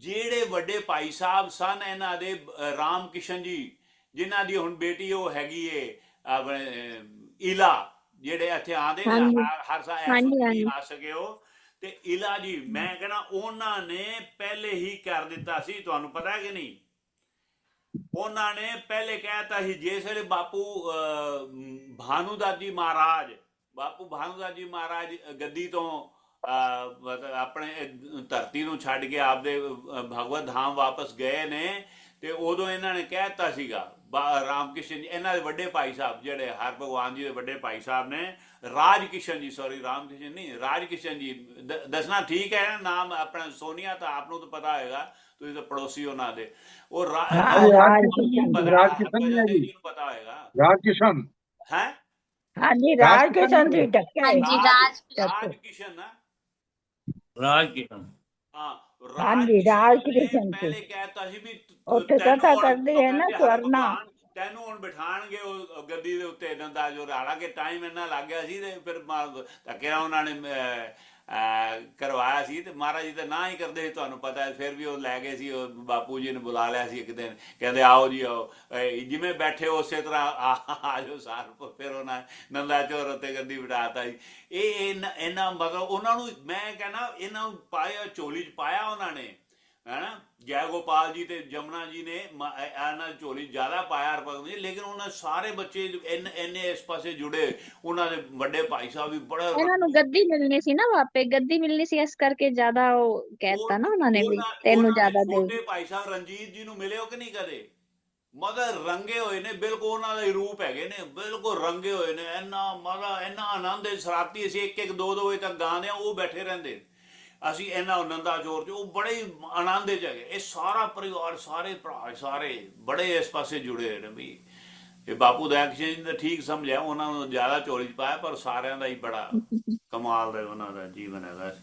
ਜਿਹੜੇ ਵੱਡੇ ਭਾਈ ਸਾਹਿਬ ਸਨ ਇਹਨਾਂ ਦੇ, ਰਾਮ ਕਿਸ਼ਨ ਜੀ, ਜਿਨ੍ਹਾਂ ਦੀ ਹੁਣ ਬੇਟੀ ਉਹ ਹੈਗੀ ਏ ਆਪਣੇ ਇਲਾ, ਜਿਹੜੇ ਇੱਥੇ ਆਉਂਦੇ ਨੇ ਹਾਂਜੀ ਹਰ ਸਾਲ, ਇਸ ਹਾਂਜੀ ਵਾਰ ਨਹੀਂ ਹਾਂਜੀ। ਆ ਸਕੇ ਉਹ। ਤੇ ਇਲਾ ਜੀ, ਮੈਂ ਕਹਿੰਦਾ ਉਹਨਾਂ ਨੇ ਪਹਿਲੇ ਹੀ ਕਰ ਦਿੱਤਾ ਸੀ, ਤੁਹਾਨੂੰ ਪਤਾ ਹੈ ਕਿ ਨਹੀਂ? ਉਹਨਾਂ ਨੇ ਪਹਿਲੇ ਕਹਿਤਾ ਸੀ, ਜਿਸ ਵੇਲੇ ਬਾਪੂ ਭਾਨੂਦਾਸ ਜੀ ਮਹਾਰਾਜ, ਬਾਪੂ ਭਾਨੂਦਾਸ ਜੀ ਮਹਾਰਾਜ ਗੱਦੀ ਤੋਂ ਆਪਣੇ ਧਰਤੀ ਨੂੰ ਛੱਡ ਕੇ ਆਪਦੇ ਭਗਵਤ ਧਾਮ ਵਾਪਸ ਗਏ ਨੇ, ਤੇ ਉਦੋਂ ਇਹਨਾਂ ਨੇ ਕਹਿਤਾ ਸੀਗਾ, ਰਾਮ ਕਿਸ਼ਨ ਜੀ, ਇਹਨਾਂ ਦੇ ਵੱਡੇ ਭਾਈ ਸਾਹਿਬ ਜਿਹੜੇ ਹਰ ਭਗਵਾਨ ਜੀ ਦੇ ਵੱਡੇ ਭਾਈ ਸਾਹਿਬ ਨੇ, ਰਾਜ ਕਿਸ਼ਨ ਜੀ, ਸੌਰੀ ਰਾਮ ਕਿਸ਼ਨ ਨਹੀਂ, ਰਾਜ ਕਿਸ਼ਨ ਜੀ, ਦੱਸਣਾ ਠੀਕ ਹੈ ਨਾਮ ਆਪਣਾ? ਸੋਨੀਆ ਤਾਂ ਆਪ ਨੂੰ ਤਾਂ ਪਤਾ ਹੋਏਗਾ, ਤੁਸੀਂ ਤਾਂ ਪੜੋਸੀ ਉਹਨਾਂ ਦੇ। ਉਹ हाँ राज किशन जी। राज किशन हरभजन है सिंह जी, जी ਨੂੰ ਪਤਾ ਹੋਏਗਾ राज किशन, है। हाँ जी राज राज किशन किशन जी, जी टक्के हाँ जी, राज राज राज किशन ना, राज किशन। हाँ, हाँ राज जी राज किशन ने किशन जी। ਪਹਿਲੇ ਕਹਿਤਾ ਸੀ ਵੀ ਉੱਥੇ ਤੈਨੂੰ ਕਥਾ ਹੁਣ ਕਰਦੀ ਉਹ ਹੈ ਨਾ ਕਹਿੰਦੇ ਹਰ ਸਵਰਨਾ। ਭਗਵਾਨ ਤੈਨੂੰ ਹੁਣ ਬਿਠਾਣਗੇ ਉਹ ਗੱਦੀ ਦੇ ਉੱਤੇ, ਇਹਨਾਂ ਦਾ ਜੋ ਹਾਲਾਂਕਿ ਟਾਈਮ ਇੰਨਾ ਲੱਗ ਗਿਆ ਸੀ, ਤੇ ਫਿਰ ਧੱਕੇ ਨਾਲ ਉਹਨਾਂ ਨੇ ਕਰਵਾਇਆ ਸੀ, ਤੇ ਮਹਾਰਾਜ ਜੀ ਤਾਂ ਨਾ ਹੀ ਕਰਦੇ ਸੀ, ਤੁਹਾਨੂੰ ਪਤਾ ਹੈ। ਫਿਰ ਵੀ ਉਹ ਲੈ ਗਏ ਸੀ, ਉਹ ਬਾਪੂ ਜੀ ਨੇ ਬੁਲਾ ਲਿਆ ਸੀ ਇੱਕ ਦਿਨ, ਕਹਿੰਦੇ ਆਓ ਜੀ ਆਓ, ਜਿਵੇਂ ਬੈਠੇ ਉਸੇ ਤਰ੍ਹਾਂ ਆ ਜਾਓ ਸਾਰ। ਫਿਰ ਉਹਨਾਂ ਨੰਦਾ ਚੋਰ ਉੱਤੇ ਗੱਦੀ ਬਿਠਾਤਾ ਜੀ। ਇਹ ਇਹਨਾਂ ਮਤਲਬ ਉਹਨਾਂ ਨੂੰ, ਮੈਂ ਕਹਿੰਦਾ ਇਹਨਾਂ ਨੂੰ ਪਾਇਆ, ਝੋਲੀ 'ਚ ਪਾਇਆ ਉਹਨਾਂ ਨੇ, ਹੈ ਨਾ। ਜੈ ਗੋਪਾਲ ਜੀ ਤੇ ਜਮਨਾ ਜੀ ਨੇ ਇਹਨਾਂ ਝੋਲੀ ਜ਼ਿਆਦਾ ਪਾਇਆ ਹਰਭਗਤ ਜੀ, ਲੇਕਿਨ ਉਹਨਾਂ ਸਾਰੇ ਬੱਚੇ ਇੰਨੇ ਇਸ ਪਾਸੇ ਜੁੜੇ, ਉਹਨਾਂ ਦੇ ਵੱਡੇ ਭਾਈ ਸਾਹਿਬ ਵੀ ਬੜਾ। ਇਹਨਾਂ ਨੂੰ ਗੱਦੀ ਮਿਲਣੀ ਸੀ ਨਾ, ਵਾਪੇ ਗੱਦੀ ਮਿਲਣੀ ਸੀ, ਇਸ ਕਰਕੇ ਜ਼ਿਆਦਾ ਉਹ ਕਹਿਤਾ ਨਾ ਉਹਨਾਂ ਨੇ ਵੀ ਤੈਨੂੰ ਜ਼ਿਆਦਾ ਦੇ। ਛੋਟੇ ਭਾਈ ਸਾਹਿਬ ਰਣਜੀਤ ਜੀ ਨੂੰ ਮਿਲੇ ਹੋ ਕਿ ਨਹੀਂ ਕਦੇ? ਮਤਲਬ ਰੰਗੇ ਹੋਏ ਨੇ ਬਿਲਕੁਲ, ਉਹਨਾਂ ਦੇ ਰੂਪ ਹੈਗੇ ਨੇ ਬਿਲਕੁਲ ਰੰਗੇ ਹੋਏ ਨੇ, ਇੰਨਾ ਮਜ਼ਾ, ਇੰਨਾ ਆਨੰਦ। ਸਰਾਤੀ ਅਸੀਂ 1-1 2-2 ਵਜੇ ਤੱਕ ਗਾਉਂਦੇ ਆ, ਉਹ ਬੈਠੇ ਰਹਿੰਦੇ, ਅਸੀਂ ਇਹਨਾਂ ਨੰਦਾ ਚੋਰ 'ਚ, ਉਹ ਬੜੇ ਹੀ ਆਨੰਦ 'ਚ ਹੈਗੇ। ਇਹ ਸਾਰਾ ਪਰਿਵਾਰ, ਸਾਰੇ ਭਰਾ, ਸਾਰੇ ਬੜੇ ਇਸ ਪਾਸੇ ਜੁੜੇ ਹੋਏ ਨੇ ਵੀ। ਇਹ ਬਾਪੂ ਦਇਆ ਸਿੰਘ ਜੀ ਨੇ ਠੀਕ ਸਮਝਿਆ, ਉਹਨਾਂ ਨੂੰ ਜ਼ਿਆਦਾ ਝੋਲੀ 'ਚ ਪਾਇਆ, ਪਰ ਸਾਰਿਆਂ ਦਾ ਹੀ ਬੜਾ ਕਮਾਲ ਦਾ ਉਹਨਾਂ ਦਾ ਜੀਵਨ ਹੈਗਾ।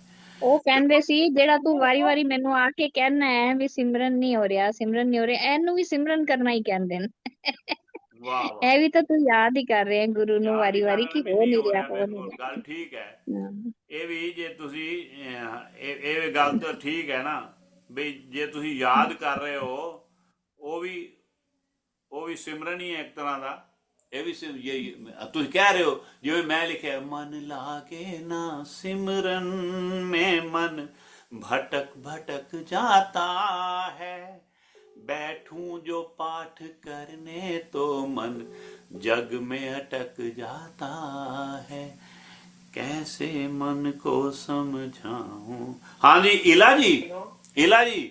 ਉਹ ਕਹਿੰਦੇ ਸੀ ਜਿਹੜਾ ਤੂੰ ਵਾਰੀ-ਵਾਰੀ ਮੈਨੂੰ ਆ ਕੇ ਕਹਿਣਾ ਹੈ ਵੀ ਸਿਮਰਨ ਨਹੀਂ ਹੋ ਰਿਹਾ, ਸਿਮਰਨ ਨਹੀਂ ਹੋ ਰਿਹਾ, ਇਹਨੂੰ ਵੀ ਸਿਮਰਨ ਕਰਨਾ ਹੀ ਕਹਿੰਦੇ ਨੇ। ਵਾਹ ਵਾਹ, ਇਹ ਵੀ ਤਾਂ ਤੂੰ ਯਾਦ ਹੀ ਕਰ ਰਿਹਾ ਗੁਰੂ ਨੂੰ ਯਾਦ ਹੀ ਵਾਰੀ-ਵਾਰੀ ਕਰ ਕਿ ਵੀ ਹੋ ਨਹੀਂ ਨਹੀਂ ਹੋ ਰਿਹਾ, ਰਿਹਾ, ਹੋ ਨਹੀਂ ਬਿਲਕੁਲ ਗੱਲ ਠੀਕ ਹੈ। ਰਿਹਾ। ਇਹ ਵੀ ਜੇ ਤੁਸੀਂ ਇਹ ਗੱਲ ਤਾਂ ਠੀਕ ਹੈ ਨਾ, ਵੀ ਜੇ ਤੁਸੀਂ ਯਾਦ ਕਰ ਰਹੇ ਹੋ, ਉਹ ਵੀ ਸਿਮਰਨ ਹੀ ਹੈ ਇੱਕ ਤਰ੍ਹਾਂ ਦਾ। ਇਹ ਵੀ ਤੁਸੀਂ ਕਹਿ ਰਹੇ ਹੋ, ਜਿਵੇਂ ਮੈਂ ਲਿਖਿਆ, ਮਨ ਲਾ ਕੇ ਨਾ ਸਿਮਰਨ में मन भटक भटक जाता है, बैठूं जो पाठ करने तो मन जग में अटक जाता है, कैसे मन को समझाऊं। हाँ जी इला जी, इला जी,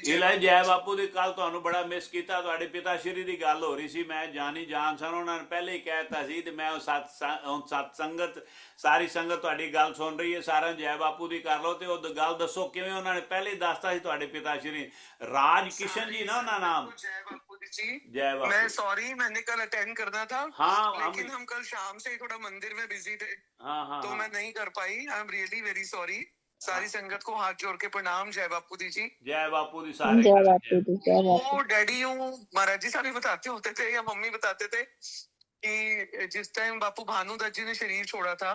ਇਲਾ ਜੈ ਬਾਪੂ ਦੀ। ਕੱਲ ਤੁਹਾਨੂੰ ਬੜਾ ਮਿਸ ਕੀਤਾ, ਤੁਹਾਡੇ ਪਿਤਾ ਸ਼੍ਰੀ ਦੀ ਗੱਲ ਹੋ ਰਹੀ ਸੀ, ਮੈਂ ਜਾਣੀ ਜਾਣ ਸਨ, ਉਹਨਾਂ ਨੇ ਪਹਿਲੇ ਹੀ ਕਹਿ ਦਿੱਤਾ ਸੀ, ਤੇ ਮੈਂ ਸਤ ਸੰਗਤ, ਸਾਰੀ ਸੰਗਤ ਤੁਹਾਡੀ ਗੱਲ ਸੁਣ ਰਹੀ ਹੈ, ਸਾਰਿਆਂ ਜੈ ਬਾਪੂ ਦੀ ਕਰ ਲਓ। ਤੇ ਉਹ ਗੱਲ ਦੱਸੋ ਕਿਵੇਂ? ਉਹਨਾਂ ਨੇ ਪਹਿਲੇ ਹੀ ਦੱਸਤਾ ਸੀ ਤੁਹਾਡੇ ਪਿਤਾ ਸ਼੍ਰੀ ਰਾਜ ਕਿਸ਼ਨ ਜੀ ਨਾ ਉਹਨਾਂ ਨਾਮ। जय बापू जी। जय बापू। मैं सॉरी, मैंने कल अटेंड करना था, हाँ, लेकिन हम कल शाम से थोड़ा मंदिर में बिजी थे, हाँ हाँ, तो मैं नहीं कर पाई। I am really very sorry. सारी संगत को हाथ जोड़ के प्रणाम। जय बापू दी जी। जय बापू दी सारे। जय बापू दी, जय बापू। वो डैडी महाराज जी साहब बताते होते थे, या मम्मी बताते थे, कि जिस टाइम बापू भानुदत्त जी ने शरीर छोड़ा था।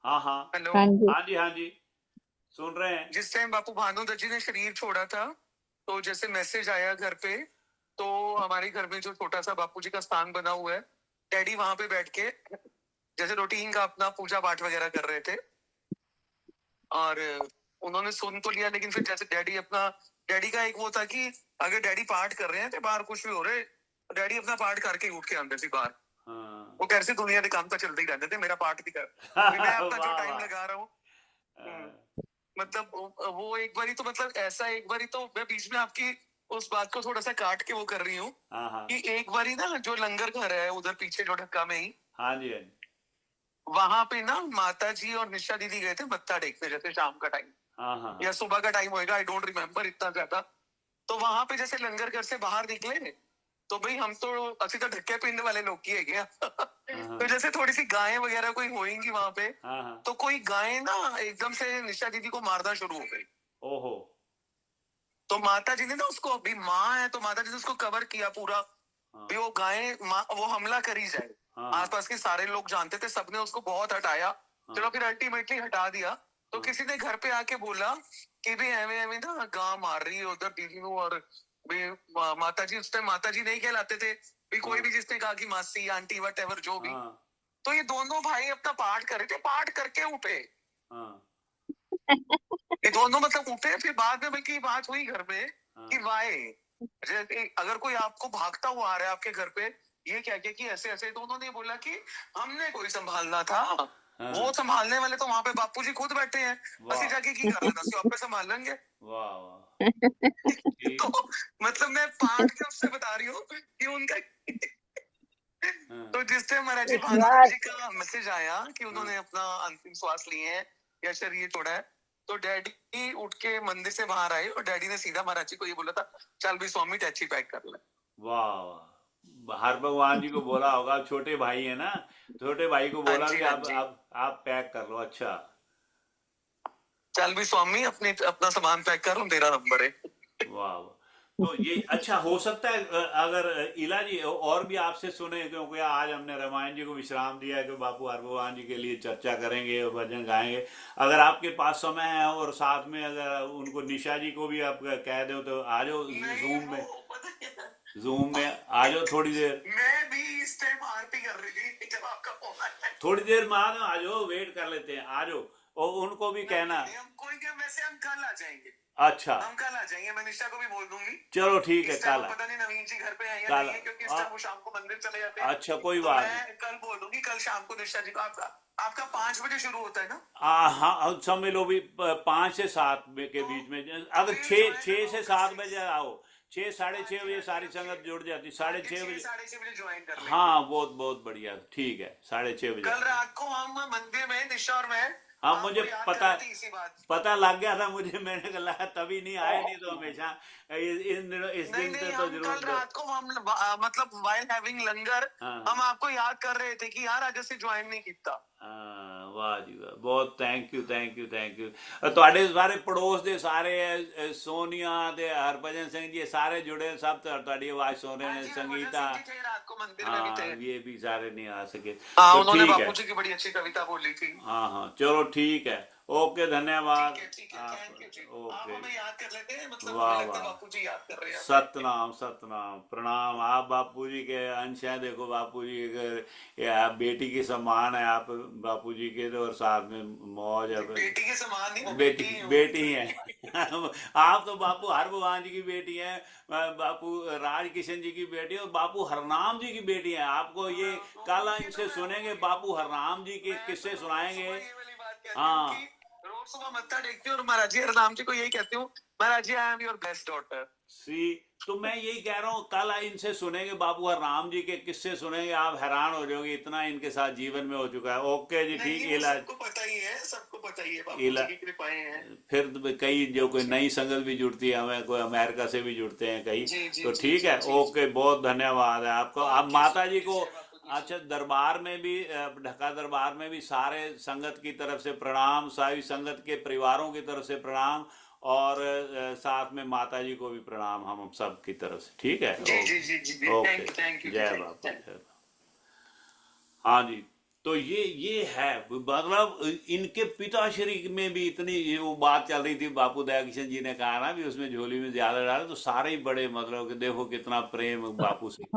हाँ हाँ, हेलो, हाँ जी हाँ जी, हाँ जी, सुन रहे हैं। जिस टाइम बापू भानुदत्त जी ने शरीर छोड़ा था, तो जैसे मैसेज आया घर पे, तो हमारे घर में जो छोटा सा बापू जी का स्थान बना हुआ है, डैडी वहां पे बैठ के जैसे रूटीन का अपना पूजा पाठ वगैरह कर रहे थे, और उन्होंने सुन तो लिया, लेकिन फिर जैसे डैडी का एक वो था कि अगर डैडी पाठ कर रहे हैं तो बाहर कुछ भी हो रहे, डैडी अपना पाठ करके उठ के आते थे बाहर। हाँ। वो कैसे दुनिया के काम तो चलते ही रहते थे, मेरा पाठ भी कर, मैं अपना जो टाइम लगा रहा हूँ। मतलब वो एक बारी तो, मतलब ऐसा एक बारी तो मैं बीच में आपकी उस बात को थोड़ा सा काट के वो कर रही हूँ, कि एक बारी ना जो लंगर घर है उधर पीछे जो ढक्का में ही, हाँ जी, हाँ जी, वहां पे ना माता जी और निशा दीदी गए थे मत्था टेकने, जैसे शाम का टाइम, हाँ हाँ, या सुबह का टाइम होएगा, आई डोंट रिमेम्बर इतना ज्यादा। तो वहां पे जैसे लंगर घर से बाहर निकले, तो भाई हम तो असि तो ढक्के पिंड वाले लोग की है क्या तो जैसे थोड़ी सी गायें वगैरह कोई होएंगी वहां पे, तो कोई गाय ना एकदम से निशा दीदी को मारना शुरू हो गई। ओहो। तो माता जी ने ना उसको, अभी माँ है तो माता जी ने उसको कवर किया पूरा, भी वो गाय वो हमला करी जाए। आसपास के सारे लोग जानते थे, सबने उसको बहुत हटाया। चलो फिर अल्टीमेटली हटा दिया। तो किसी ने घर पे आके बोला कि भी एਵੇਂ ना गां मार रही है उधर दीदी ਨੂੰ और भी माता जी उस टाइम माता जी नहीं कहलाते थे भी कोई हाँ। भी जिसने कहा कि मासी आंटी वट जो भी हाँ तो ये दोनों भाई अपना पाठ कर रहे थे पाठ करके उठे हाँ ये दोनों मतलब उठे फिर बाद में बल्कि बात हुई घर पे कि हाँ वाई जैसे अगर कोई आपको भागता हुआ आ रहा है आपके घर पे ये क्या क्या कि ऐसे ऐसे तो उन्होंने बोला कि हमने कोई संभालना था हाँ। वो संभालने वाले तो वहां पे बापू जी खुद बैठे हैं वाह। ਅਸੀਂ जाके की कर लेना आप पे संभाल लेंगे वाह वाह ठीक। तो मतलब मैं पाठ के उससे बता रही हूँ कि उनका हाँ तो जिस टाइम महाराज जी इस भानु बार जी का मैसेज आया कि उन्होंने अपना अंतिम श्वास लिए हैं या शरीर छोड़ा है तो डैडी उठ के मंदिर से बाहर आए और डैडी ने सीधा महाराज जी को ये बोला था चल भी स्वामी टैची पैक कर ले वाह वाह। हर भगवान जी को बोला होगा, छोटे भाई है ना, छोटे भाई को हाँ बोला जी कि हाँ आप जी आप पैक कर लो। अच्छा चल भी स्वामी अपने अपना सामान पैक कर तेरा नंबर है वाह वाह। तो ये अच्छा हो सकता है अगर इला जी और भी आपसे सुने, क्योंकि आज हमने रामायण जी को विश्राम दिया है कि बापू हर भगवान जी के लिए चर्चा करेंगे और भजन गाएंगे। अगर आपके पास समय है और साथ में अगर उनको निशा जी को भी आप कह दो तो आ जाओ नहीं जूम में, वो पता है जूम में आ जाओ थोड़ी देर। मैं भी इस टाइम आरती कर रही थी जब आपका फोन आया थोड़ी देर में आ जाओ, वेट कर लेते हैं, आ जाओ। और उनको भी कहना। नहीं, हम कोई क्या वैसे हम कल आ जाएंगे अच्छा हम कल आ जाएंगे मैं निशा को भी बोल दूंगी चलो ठीक है, इस टाइम कल पता नहीं नवीन जी घर पे है या कल नहीं है क्योंकि इस टाइम वो शाम को मंदिर चले जाते हैं अच्छा कोई तो बात नहीं। मैं कल बोल दूंगी कल शाम को निशा जी को आपका आपका 5 बजे शुरू होता है ना हाँ समझ लो भी 5 से 7 के बीच में। अगर फिर 6 से 7 बजे हाँ आओ, 6 साढ़े 6 बजे सारी संगत जुड़ जाती, 6:30 बजे। 6:30 ज्वाइन कर लेंगे हाँ बहुत बहुत बढ़िया, ठीक है, 6:30 बजे। कल रात को हम मंदिर में निशा और मैं हाँ आपको मुझे याद पता कर रहे थे इसी बात पता लग गया था मुझे, मैंने कहा तभी नहीं आए, नहीं तो हमेशा इस नहीं दिन पे नहीं तो हम जरूर कल रात को हम मतलब वाइल हैविंग लंगर हाँ हम आपको याद कर रहे थे कि यार आज ਅਸੀਂ ज्वाइन नहीं ਕੀਤਾ हाँ, वाह जी वाह, बहुत thank you thank you thank you. ਤੁਹਾਡੇ ਸਾਰੇ ਪੜੋਸ ਦੇ ਸਾਰੇ ਸੋਨੀਆ ਤੇ ਹਰਭਜਨ ਸਿੰਘ जी सारे जुड़े, सब ਤੁਹਾਡੀ आवाज सुन रहे हाँ हैं, जी संगीता। हरभजन सिंह जी थे रात को मंदिर में भी हाँ थे ये भी सारे नहीं आ सके हाँ तो उन्होंने ठीक है। बापू जी की बड़ी अच्छी कविता बोली थी हाँ हाँ चलो ठीक है, ओके धन्यवाद ठीक है आप। थैंक यू जी आप ओके हमें याद कर लेते हैं मतलब वाह हमें लगता है वाह, बापू जी याद कर रहे हैं सतनाम सतनाम, प्रणाम। आप बापू जी के अंश हैं, देखो बापू जी के आप बेटी के समान है आप बापू जी के, तो और साथ में मौज है। बेटी के समान नहीं वो बेटी बेटी हूँ बेटी है आप तो बापू हर भगवान जी की बेटी है, बापू राज किशन जी की बेटी है और बापू हरनाम जी की बेटी है। आपको ये कल इनसे सुनेंगे, बापू हरनाम जी के किस्से सुनाएंगे। ये वाली बात कहती हाँ हूँ कि रोज सुबह मत्था टेकती हूँ और महाराज जी हरनाम जी को यही कहती हूँ महाराज जी I am your best daughter सी, तो मैं यही कह रहा हूँ कल इनसे सुनेंगे, बाबू हरनाम जी के किस्से सुनेंगे, आप हैरान हो जाओगे इतना इनके साथ जीवन में हो चुका है। ओके जी ठीक है। सबको पता ही है सबको पता ही है बापू जी की कृपाएं हैं फिर तो कई जो कोई नई संगत भी जुड़ती है, हमें कोई अमेरिका से भी जुड़ते हैं कई, तो ठीक है। ओके बहुत धन्यवाद है आपको। आप माता जी को अच्छा दरबार में भी ढका दरबार में भी सारे संगत की तरफ से प्रणाम, सारी संगत के परिवारों की तरफ से प्रणाम और साथ में माता जी को भी प्रणाम हम सब की तरफ से, ठीक है। ओके थैंक यू जय बापू जय बापू। हाँ जी, तो ये है मतलब इनके पिताश्री में भी इतनी वो बात चल रही थी, बापू दया किशन जी ने कहा ना भी उसमें झोली में ज्यादा डाले, तो सारे ही बड़े मतलब कि देखो कितना प्रेम बापू से।